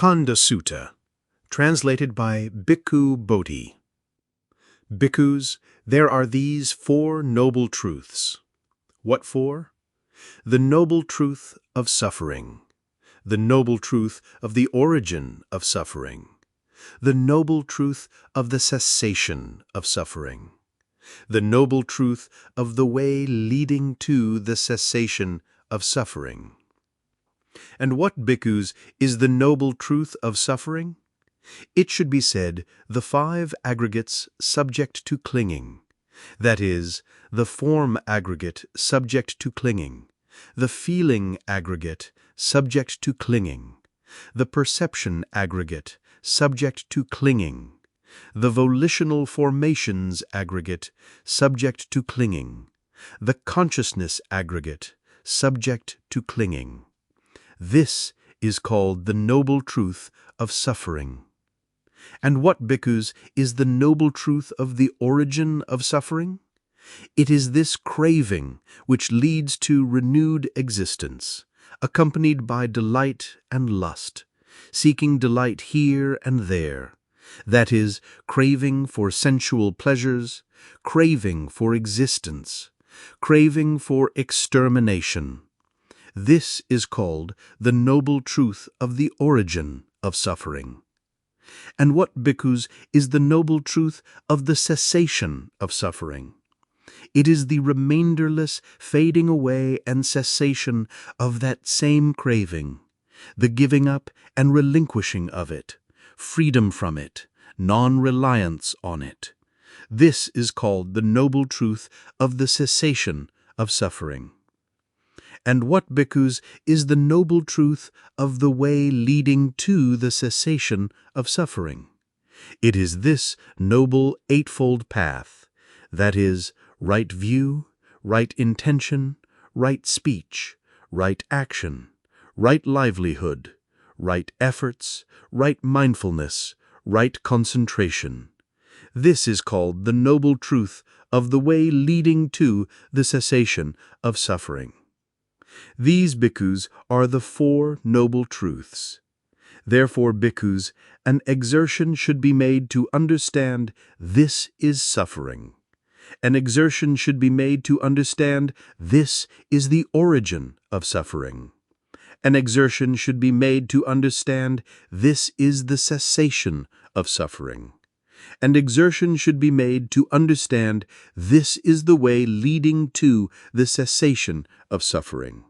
Khanda Sutta, translated by Bhikkhu Bodhi. Bhikkhus, there are these 4 noble truths. What 4? The noble truth of suffering, the noble truth of the origin of suffering, the noble truth of the cessation of suffering, the noble truth of the way leading to the cessation of suffering. And what, bhikkhus, is the noble truth of suffering? It should be said, the 5 aggregates subject to clinging. That is, the form aggregate subject to clinging, the feeling aggregate subject to clinging, the perception aggregate subject to clinging, the volitional formations aggregate subject to clinging, the consciousness aggregate subject to clinging. This is called the noble truth of suffering. And what, bhikkhus, is the noble truth of the origin of suffering? It is this craving which leads to renewed existence, accompanied by delight and lust, seeking delight here and there. That is, craving for sensual pleasures, craving for existence, craving for extermination. This is called the noble truth of the origin of suffering. And what, bhikkhus, is the noble truth of the cessation of suffering? It is the remainderless fading away and cessation of that same craving, the giving up and relinquishing of it, freedom from it, non-reliance on it. This is called the noble truth of the cessation of suffering. And what, bhikkhus, is the noble truth of the way leading to the cessation of suffering? It is this noble eightfold path, that is, right view, right intention, right speech, right action, right livelihood, right efforts, right mindfulness, right concentration. This is called the noble truth of the way leading to the cessation of suffering. These, bhikkhus, are the 4 noble truths. Therefore, bhikkhus, an exertion should be made to understand this is suffering. An exertion should be made to understand this is the origin of suffering. An exertion should be made to understand this is the cessation of suffering. And exertion should be made to understand this is the way leading to the cessation of suffering.